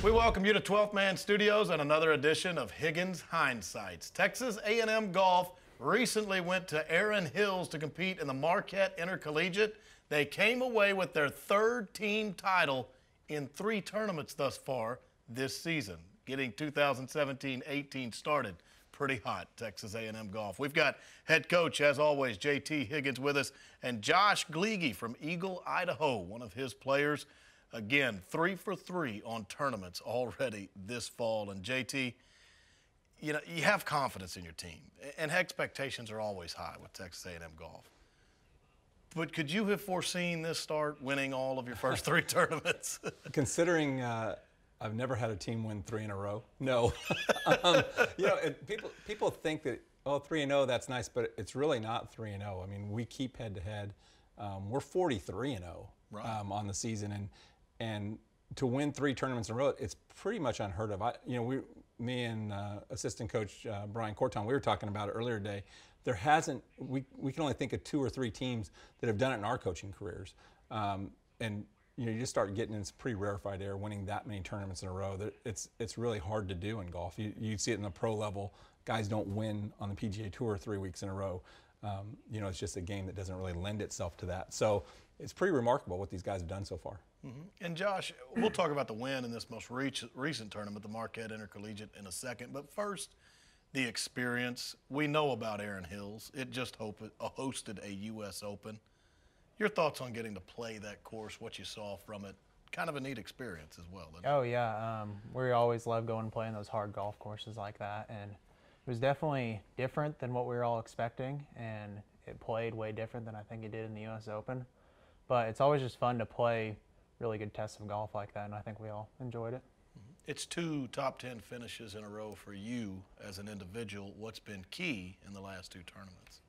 We welcome you to 12th Man Studios and another edition of Higgins Hindsights. Texas A&M Golf recently went to Erin Hills to compete in the Marquette Intercollegiate. They came away with their third team title in 3 tournaments thus far this season, getting 2017-18 started pretty hot, Texas A&M Golf. We've got head coach, as always, JT Higgins with us, and Josh Gleege from Eagle, Idaho, one of his players. Again, 3 for 3 on tournaments already this fall. And JT, you know, you have confidence in your team, and expectations are always high with Texas A&M Golf. But could you have foreseen this start winning all of your first 3 tournaments? Considering I've never had a team win 3 in a row, no. You know, people think that, oh, 3-0, that's nice, but it's really not 3-0. I mean, we keep head-to-head. We're 43-0 right. On the season, and to win 3 tournaments in a row, it's pretty much unheard of. Me and assistant coach Brian Corton, we were talking about it earlier today. There hasn't, we can only think of 2 or 3 teams that have done it in our coaching careers. And you know, you just start getting in some pretty rarefied air, winning that many tournaments in a row. It's really hard to do in golf. You see it in the pro level. Guys don't win on the PGA Tour 3 weeks in a row. You know, it's just a game that doesn't really lend itself to that. So it's pretty remarkable what these guys have done so far. Mm-hmm. And Josh, we'll talk about the win in this most recent tournament, the Marquette Intercollegiate, in a second. But first, the experience. We know about Erin Hills. It just hosted a U.S. Open. Your thoughts on getting to play that course, what you saw from it? Kind of a neat experience as well, isn't it? Oh, yeah. We always love going and playing those hard golf courses like that. And it was definitely different than what we were all expecting, and it played way different than I think it did in the U.S. Open. But it's always just fun to play really good tests of golf like that, and I think we all enjoyed it. It's 2 top 10 finishes in a row for you as an individual. What's been key in the last 2 tournaments?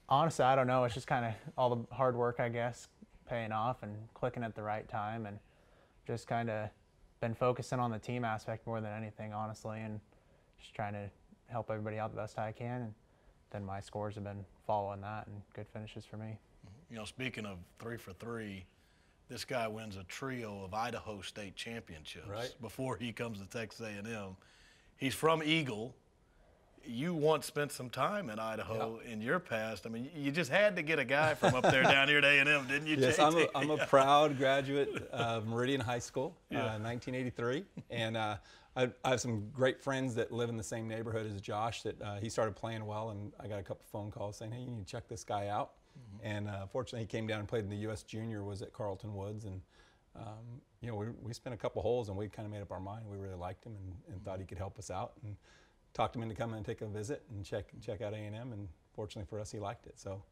Honestly, I don't know. It's just kind of all the hard work, I guess, paying off and clicking at the right time, and just kind of been focusing on the team aspect more than anything, honestly, and just trying to help everybody out the best I can. And then my scores have been following that, and good finishes for me. You know, speaking of 3 for 3, this guy wins a trio of Idaho State championships before he comes to Texas A&M. He's from Eagle. You once spent some time in Idaho in your past. I mean, you just had to get a guy from up there down here to A&M, didn't you, Yes, JT? I'm a proud graduate of Meridian High School, 1983. And I have some great friends that live in the same neighborhood as Josh that he started playing well, and I got a couple phone calls saying, hey, you need to check this guy out. And fortunately, he came down and played in the U.S. Junior, was at Carlton Woods, and you know, we spent a couple holes, and we kind of made up our mind. We really liked him and thought he could help us out, and talked him into coming and take a visit and check out A&M, and fortunately for us, he liked it. So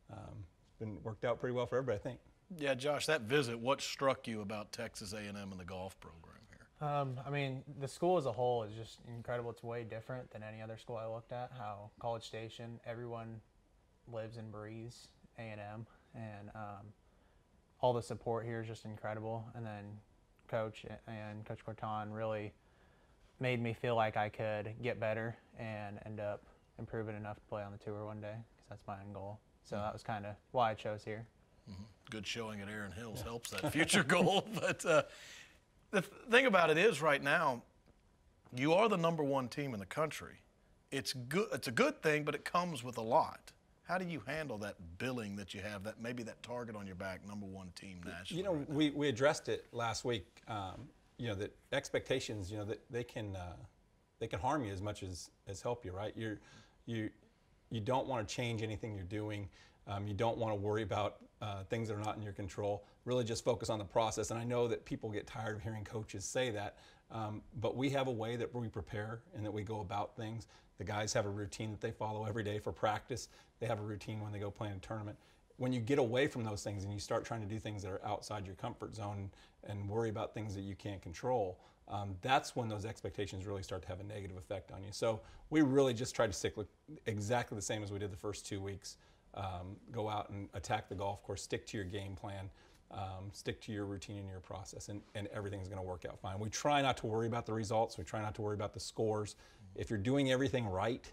it's been worked out pretty well for everybody, I think. Yeah, Josh, that visit, what struck you about Texas A&M and the golf program here? I mean, the school as a whole is just incredible. It's way different than any other school I looked at. How College Station, everyone lives and breathes A&M, and all the support here is just incredible. And then Coach Corton really made me feel like I could get better and end up improving enough to play on the tour one day, because that's my end goal. So that was kind of why I chose here. Good showing at Erin Hills helps that future goal. But the thing about it is, right now, you are the #1 team in the country. It's good. It's a good thing, but it comes with a lot. How do you handle that billing that you have, that maybe that target on your back, #1 team nationally? You know, we addressed it last week. You know, that expectations, you know, that they can harm you as much as help you, right? You don't want to change anything you're doing. You don't want to worry about things that are not in your control. Really just focus on the process. And I know that people get tired of hearing coaches say that, but we have a way that we prepare and that we go about things. The guys have a routine that they follow every day for practice. They have a routine when they go play in a tournament. When you get away from those things and you start trying to do things that are outside your comfort zone and worry about things that you can't control, that's when those expectations really start to have a negative effect on you. So we really just try to stick with exactly the same as we did the first 2 weeks. Go out and attack the golf course, stick to your game plan, stick to your routine and your process, and everything's going to work out fine. We try not to worry about the results. We try not to worry about the scores. If you're doing everything right,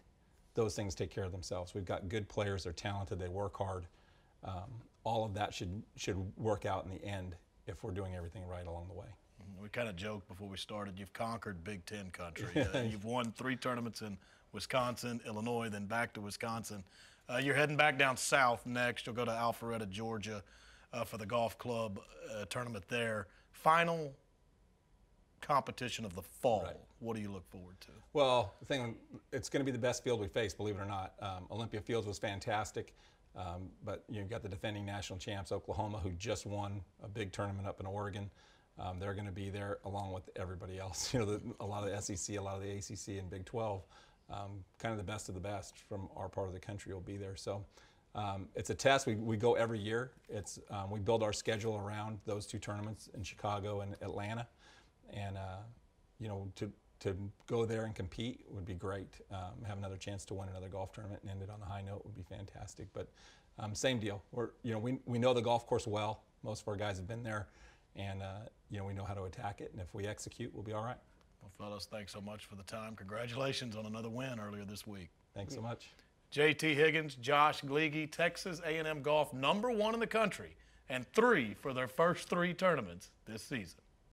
those things take care of themselves. We've got good players. They're talented. They work hard. All of that should work out in the end if we're doing everything right along the way. We kind of joked before we started, you've conquered Big Ten country. You've won 3 tournaments in Wisconsin, Illinois, then back to Wisconsin. You're heading back down south next. You'll go to Alpharetta, Georgia for the golf club tournament there. Final competition of the fall. Right. What do you look forward to? Well, the thing, it's going to be the best field we face, believe it or not. Olympia Fields was fantastic, but you've got the defending national champs, Oklahoma, who just won a big tournament up in Oregon. They're going to be there along with everybody else. You know, a lot of the SEC, a lot of the ACC, and Big 12. Kind of the best of the best from our part of the country will be there. So it's a test. We go every year. We build our schedule around those 2 tournaments in Chicago and Atlanta, and you know, to go there and compete would be great. Have another chance to win another golf tournament and end it on a high note would be fantastic. But same deal. We know the golf course well. Most of our guys have been there, and you know, we know how to attack it. And if we execute, we'll be all right. Well, fellas, thanks so much for the time. Congratulations on another win earlier this week. Thanks so much. JT Higgins, Josh Gleege, Texas A&M Golf #1 in the country, and 3 for their first 3 tournaments this season.